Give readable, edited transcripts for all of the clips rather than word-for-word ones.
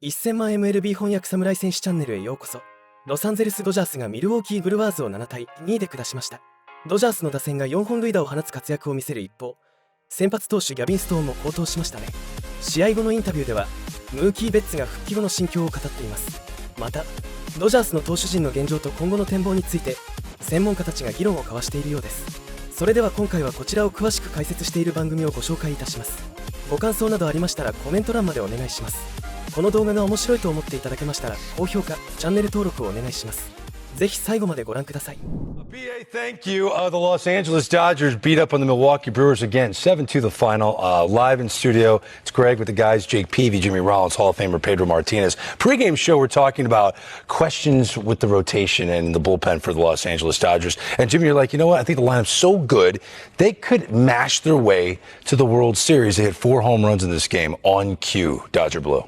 1000万 MLB 翻訳侍戦士チャンネルへようこそ。ロサンゼルスドジャースがミルウォーキーブルワーズを7対2で下しました。ドジャースの打線が4本塁打を放つ活躍を見せる一方、先発投手ギャビン・ストーンも好投しましたね。試合後のインタビューではムーキーベッツが復帰後の心境を語っています。またドジャースの投手陣の現状と今後の展望について専門家たちが議論を交わしているようです。それでは今回はこちらを詳しく解説している番組をご紹介いたします。ご感想などありましたらコメント欄までお願いします。この動画が面白いと思っていただけましたら高評価、チャンネル登録をお願いします。ぜひ最後までご覧ください。BA, thank you. The Los Angeles Dodgers beat up on the Milwaukee Brewers again, 7-2 the final. Live in studio, it's Greg with the guys, Jake Peavy, Jimmy Rollins, Hall of Famer Pedro Martinez. Pre-game show, we're talking about questions with the rotation and the bullpen for the Los Angeles Dodgers. And Jimmy, you're like, you know what? I think the lineup's so good, they could mash their way to the World Series. They hit 4 home runs in this game on cue, Dodger Blue.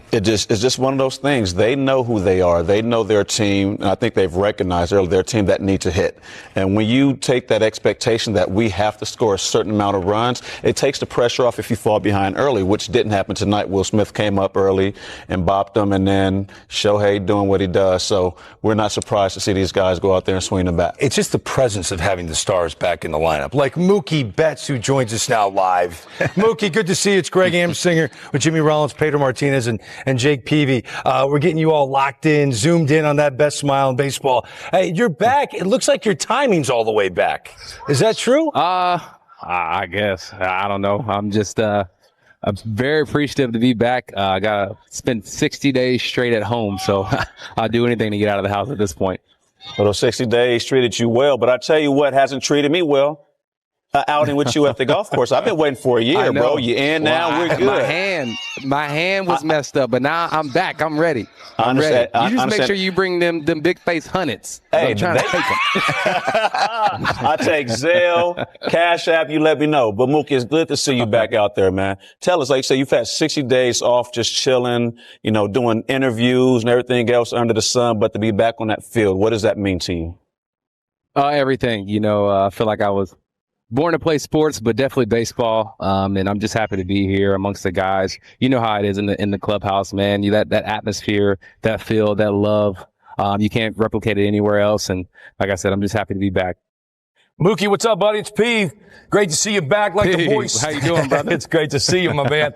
It's just one of those things. They know who they are. They know their team. And I think they've recognized they're their team that needs to hit. And when you take that expectation that we have to score a certain amount of runs, it takes the pressure off if you fall behind early, which didn't happen tonight. Will Smith came up early and bopped them, and then Shohei doing what he does. So we're not surprised to see these guys go out there and swing the bat. It's just the presence of having the stars back in the lineup, like Mookie Betts, who joins us now live. Mookie, good to see you. It's Greg Amsinger with Jimmy Rollins, Pedro Martinez, and Jake Peavy. We're getting you all locked in, zoomed in on that best smile in baseball. Hey, you're back. It looks like your timing's all the way back. Is that true? I guess. I don't know. I'm just I'm very appreciative to be back. I got to spend 60 days straight at home, so I'll do anything to get out of the house at this point. Well, those 60 days treated you well, but I tell you what hasn't treated me well. Outing with you at the golf course. I've been waiting for a year, bro. You in now? We're good. My hand was messed up, but now I'm back. I'm ready. I'm ready. You just make sure you bring them big face hundreds. Hey, I'm trying to take them. I take Zelle, Cash App. You let me know. But Mookie, it's good to see you back out there, man. Tell us, like you say, you've had 60 days off, just chilling, you know, doing interviews and everything else under the sun. But to be back on that field, what does that mean to you? Everything. You know, I feel like I was born to play sports, but definitely baseball. And I'm just happy to be here amongst the guys. You know how it is in the clubhouse, man. That atmosphere, that feel, that love. You can't replicate it anywhere else. And like I said, I'm just happy to be back. Mookie, what's up, buddy? It's Peave. Great to see you back like the voice. How you doing, brother? It's great to see you, my man.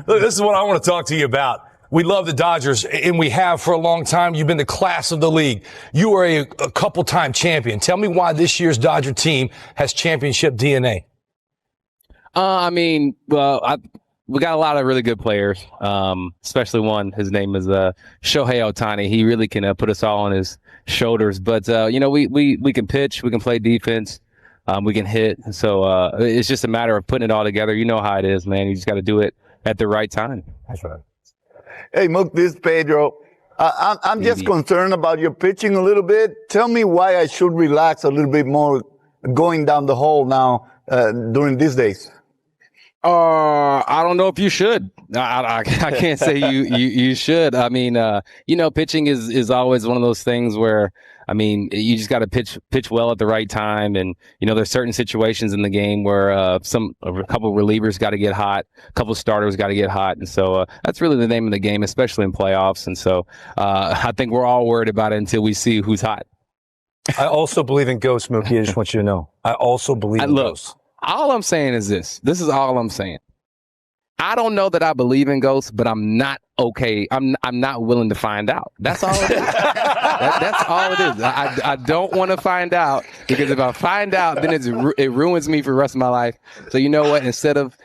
Look, this is what I want to talk to you about. We love the Dodgers, and we have for a long time. You've been the class of the league. You are a couple-time champion. Tell me why this year's Dodger team has championship DNA. We got a lot of really good players, especially one. His name is Shohei Ohtani. He really can put us all on his shoulders. But, we can pitch. We can play defense. We can hit. So it's just a matter of putting it all together. You know how it is, man. You just got to do it at the right time. That's right. Hey, Mook, this is Pedro. I'm just concerned about your pitching a little bit. Tell me why I should relax a little bit more going down the hole now during these days. I don't know if you should. I can't say you should. I mean, pitching is always one of those things where, you just got to pitch well at the right time. And, there's certain situations in the game where a couple relievers got to get hot, a couple starters got to get hot. And so that's really the name of the game, especially in playoffs. And so I think we're all worried about it until we see who's hot. I also believe in ghosts, Mookie. I just want you to know. I also believe in ghosts. All I'm saying is this. This is all I'm saying. I don't know that I believe in ghosts, but I'm not okay. I'm not willing to find out. That's all it is. That's all it is. I don't want to find out, because if I find out, then it ruins me for the rest of my life. So you know what? Instead of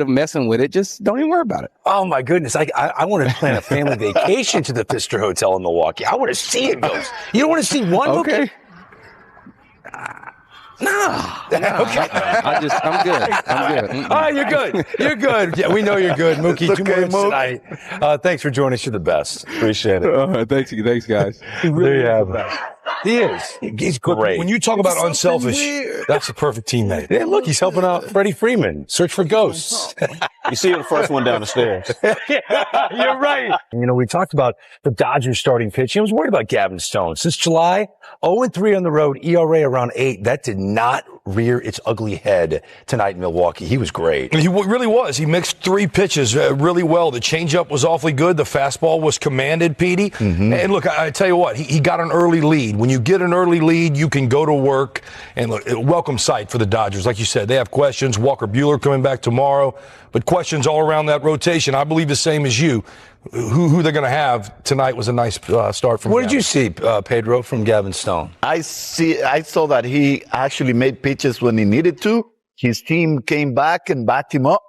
messing with it, just don't even worry about it. Oh my goodness! I want to plan a family vacation to the Pfister Hotel in Milwaukee. I want to see a ghost. You don't want to see one? Okay. No. Okay. I'm good. Mm-mm. Oh, you're good. You're good. Yeah, we know you're good, Mookie. 2 more tonight. Thanks for joining us. You're the best. Appreciate it. Thanks, guys. There you have it. He is. He's great. When you talk about unselfish, that's a perfect teammate. Hey, look, he's helping out Freddie Freeman. Search for ghosts. You see the first one down the stairs. Yeah, you're right. You know, we talked about the Dodgers starting pitching. I was worried about Gavin Stone. Since July, 0-3 on the road, ERA around 8. That did not rear its ugly head tonight in Milwaukee. He was great. He really was. He mixed 3 pitches really well. The changeup was awfully good. The fastball was commanded, Petey. And look, I tell you what, he got an early lead. When you get an early lead, you can go to work. And look, a welcome sight for the Dodgers. Like you said, they have questions. Walker Buehler coming back tomorrow. But questions all around that rotation. I believe the same as you. Who they're going to have tonight was a nice start from What Gavin. did you see, Pedro, from Gavin Stone? I saw that he actually made pitches when he needed to. His team came back and backed him up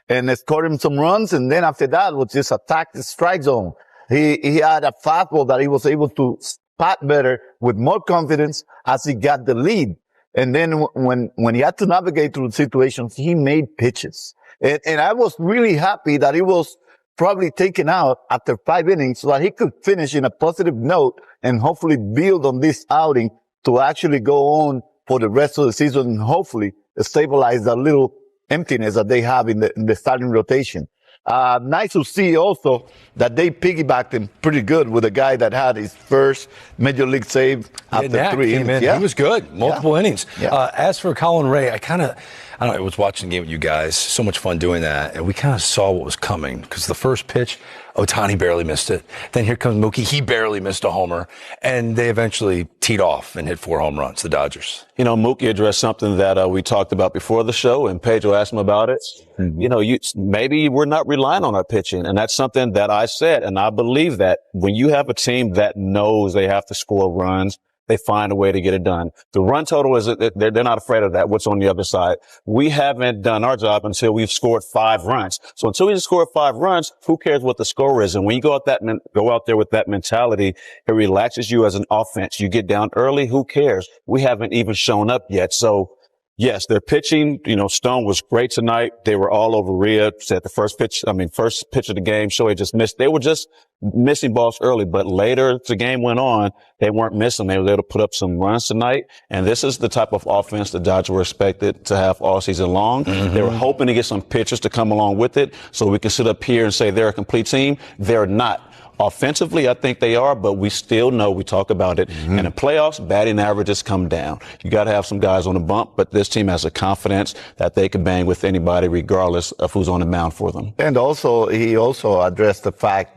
and scored him some runs. And then after that was just attack the strike zone. He had a fastball that he was able to spot better with more confidence as he got the lead. And then when he had to navigate through situations, he made pitches. And I was really happy that he was probably taken out after 5 innings so that he could finish in a positive note and hopefully build on this outing to actually go on for the rest of the season and hopefully stabilize that little emptiness that they have in the starting rotation. Nice to see also that they piggybacked him pretty good with a guy that had his first major league save after 3 innings. Yeah. He was good. Multiple innings. Yeah. As for Colin Ray, I was watching the game with you guys. So much fun doing that. And we kind of saw what was coming because the first pitch, Ohtani barely missed it. Then here comes Mookie. He barely missed a homer. And they eventually teed off and hit 4 home runs, the Dodgers. You know, Mookie addressed something that we talked about before the show, and Pedro asked him about it. You know, maybe we're not relying on our pitching, and that's something that I said, and I believe that when you have a team that knows they have to score runs, they find a way to get it done. The run total is, they're not afraid of that, what's on the other side. We haven't done our job until we've scored 5 runs. So until we score 5 runs, who cares what the score is? And when you go out there with that mentality, it relaxes you as an offense. You get down early, who cares? We haven't even shown up yet. So yes, their pitching, you know, Stone was great tonight. They were all over Rhea. Said the first pitch of the game, Shohei just missed. They were just missing balls early, but later as the game went on, they weren't missing. They were able to put up some runs tonight. And this is the type of offense the Dodgers were expected to have all season long. They were hoping to get some pitchers to come along with it so we can sit up here and say they're a complete team. They're not. Offensively, I think they are, but we still know, we talk about it. In the playoffs, batting averages come down. You got to have some guys on the bump, but this team has a confidence that they can bang with anybody regardless of who's on the mound for them. And also, he also addressed the fact,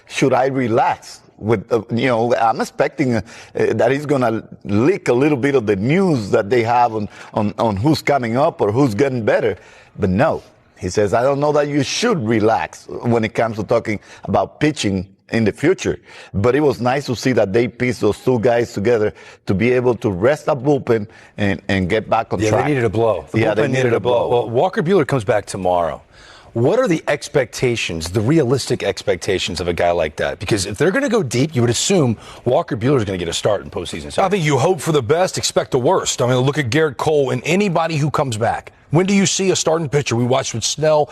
should I relax? With, I'm expecting that he's going to leak a little bit of the news that they have on who's coming up or who's getting better. But no, he says, I don't know that you should relax when it comes to talking about pitching in the future. But it was nice to see that they pieced those 2 guys together to be able to rest that bullpen and get back on track. Yeah, they needed a blow. The bullpen needed a blow. Well, Walker Buehler comes back tomorrow. What are the expectations, the realistic expectations of a guy like that? Because if they're going to go deep, you would assume Walker Buehler is going to get a start in postseason. I think you hope for the best, expect the worst. I mean, look at Garrett Cole and anybody who comes back. When do you see a starting pitcher? We watched with Snell,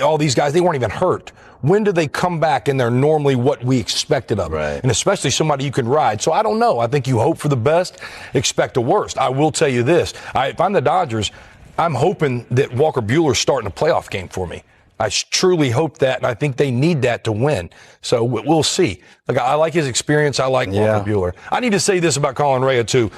all these guys, they weren't even hurt. When do they come back and they're normally what we expected of them? Right. And especially somebody you can ride. So I don't know. I think you hope for the best, expect the worst. I will tell you this. If I'm the Dodgers, I'm hoping that Walker Buehler's starting a playoff game for me. I truly hope that, and I think they need that to win. So we'll see. Like, I like his experience. I like Walker Buehler. I need to say this about Colin Rea, too.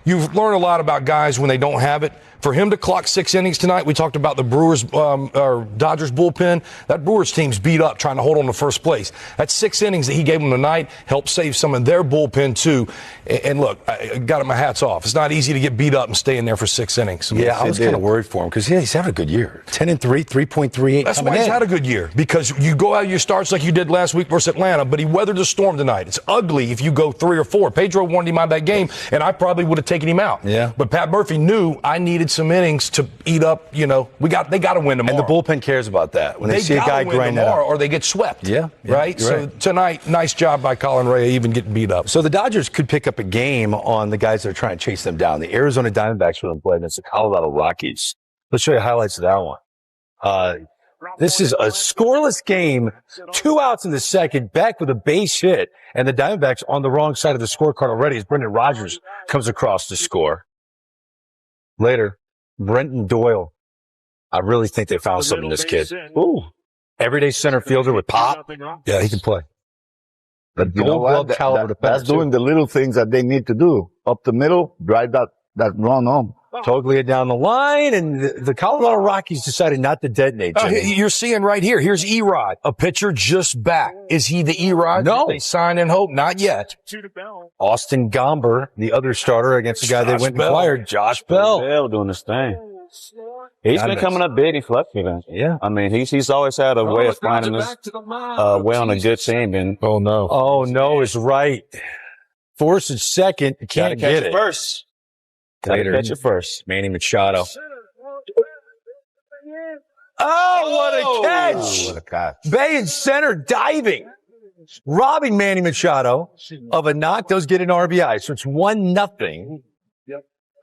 You've learned a lot about guys when they don't have it. For him to clock 6 innings tonight, we talked about the Brewers or Dodgers bullpen. That Brewers team's beat up trying to hold on to first place. That 6 innings that he gave them tonight helped save some of their bullpen, too. And look, I got my hats off. It's not easy to get beat up and stay in there for 6 innings. Yeah, I was kind of worried for him because he's having a good year. 10-3, 3.38. That's why he's had a good year, because you go out your starts like you did last week versus Atlanta, but he weathered the storm tonight. It's ugly if you go 3 or 4. Pedro wanted him out of that game, and I probably would have taken him out. Yeah. But Pat Murphy knew I needed some innings to eat up. You know, they got to win tomorrow. And the bullpen cares about that when they see a guy grind that out. Or they get swept. Yeah, right? So tonight, nice job by Colin Rea, even getting beat up. So the Dodgers could pick up a game on the guys that are trying to chase them down. The Arizona Diamondbacks will play against the Colorado Rockies. Let's show you highlights of that one. This is a scoreless game. 2 outs in the second. Beck with a base hit. And the Diamondbacks on the wrong side of the scorecard already as Brendan Rodgers comes across to score. Later, Brenton Doyle I really think they found something in this kid. Ooh. Everyday center fielder with pop. Yeah, he can play. But you know what? That's doing the little things that they need to do. Up the middle, drive that run home. Toglia down the line, and the Colorado Rockies decided not to detonate. You're seeing right here. Here's Erod, a pitcher just back. Is he the Erod? No. They sign and hope? Not yet. Austin Gomber, the other starter against the guy they went and fired, Josh Bell. Bell doing his thing. He's been coming up big and fluffy. Yeah. I mean, he's always had a way of finding his way on a good team. And Oh, no. Oh, no, it's right. Force at second. You can't get it. First. Later. Catch it first. Manny Machado. Oh, what a catch! What a catch. Bay in center diving, robbing Manny Machado of a knock. Does get an RBI, so it's 1-0. King.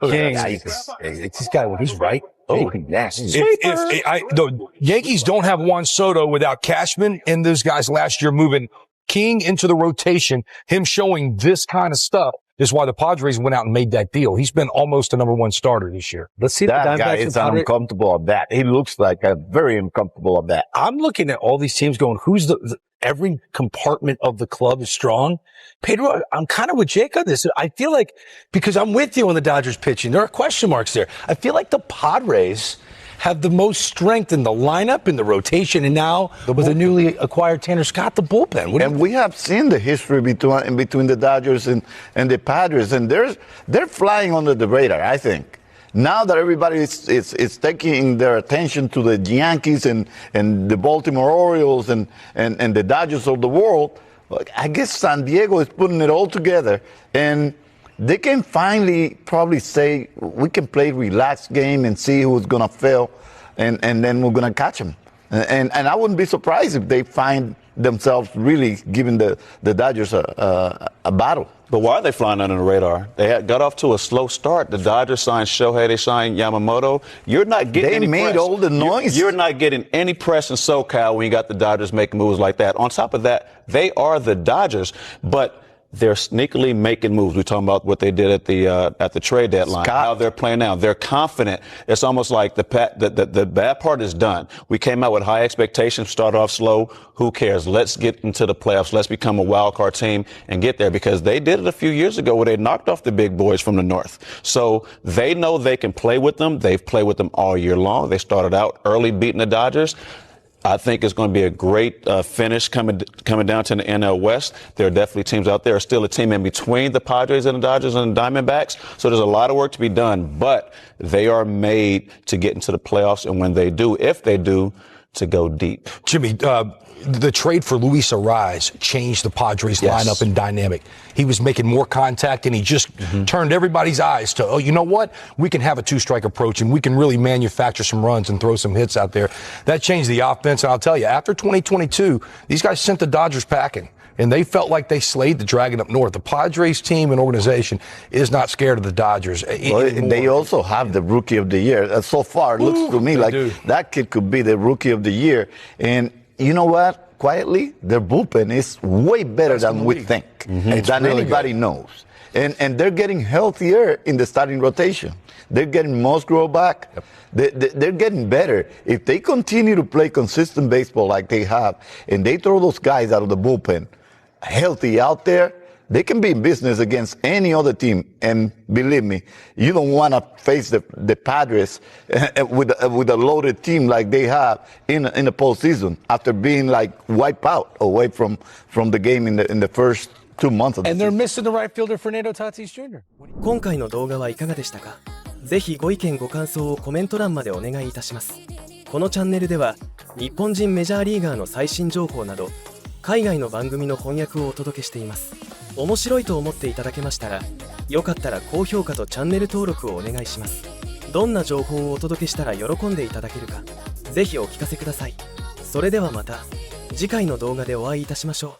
This guy, when he's right, nasty. The Yankees don't have Juan Soto without Cashman and those guys last year moving King into the rotation, him showing this kind of stuff is why the Padres went out and made that deal. He's been almost a number one starter this year. Let's see that guy is uncomfortable at that. He looks like a very uncomfortable at that. I'm looking at all these teams going, who's every compartment of the club is strong. Pedro, I'm kind of with Jake on this. I feel like, because I'm with you on the Dodgers pitching, there are question marks there. I feel like the Padres have the most strength in the lineup, in the rotation, and now with the newly acquired Tanner Scott, the bullpen. And we have seen the history between the Dodgers and the Padres, and they're flying under the radar, I think. Now that everybody is taking their attention to the Yankees and the Baltimore Orioles and the Dodgers of the world, I guess San Diego is putting it all together, and they can finally probably say, we can play a relaxed game and see who's going to fail, and then we're going to catch them. And I wouldn't be surprised if they find themselves really giving the Dodgers a battle. But why are they flying under the radar? They got off to a slow start. The Dodgers signed Shohei, they signed Yamamoto. You're not getting any press. They made all the noise. You're not getting any press in SoCal when you got the Dodgers making moves like that. On top of that, they are the Dodgers, but they're sneakily making moves. We're talking about what they did at the trade deadline, how they're playing now. They're confident. It's almost like the bad part is done. We came out with high expectations, started off slow. Who cares? Let's get into the playoffs. Let's become a wild card team and get there, because they did it a few years ago where they knocked off the big boys from the North. So they know they can play with them. They've played with them all year long. They started out early beating the Dodgers. I think it's going to be a great finish coming down to the NL West. There are definitely teams out there. There's still a team in between the Padres and the Dodgers and the Diamondbacks. So there's a lot of work to be done, but they are made to get into the playoffs. And when they do, if they do, to go deep. Jimmy, the trade for Luis Arraez changed the Padres lineup and dynamic. He was making more contact, and he just turned everybody's eyes to, oh, you know what? We can have a two-strike approach, and we can really manufacture some runs and throw some hits out there. That changed the offense, and I'll tell you, after 2022, these guys sent the Dodgers packing, and they felt like they slayed the Dragon up north. The Padres team and organization is not scared of the Dodgers. Well, they also have the Rookie of the Year. So far, it looks to me like that kid could be the Rookie of the Year. And you know what? Quietly, their bullpen is way better than we think, than really anybody knows. And they're getting healthier in the starting rotation. They're getting Musgrove back. They're getting better. If they continue to play consistent baseball like they have, and they throw those guys out of the bullpen healthy out there, they can be in business against any other team. And believe me, you don't want to face the Padres with a loaded team like they have in the postseason after being like wiped out away from the game in the first 2 months of the And they're missing the right fielder, Fernando Tatis Jr. 今回の動画はいかがでしたか？ぜひご意見ご感想をコメント欄までお願いいたします。このチャンネルでは日本人メジャーリーガーの最新情報など海外の番組の翻訳をお届けしています。面白いと思っていただけましたら、よかったら高評価とチャンネル登録をお願いします。どんな情報をお届けしたら喜んでいただけるか、ぜひお聞かせください。それではまた次回の動画でお会いいたしましょう。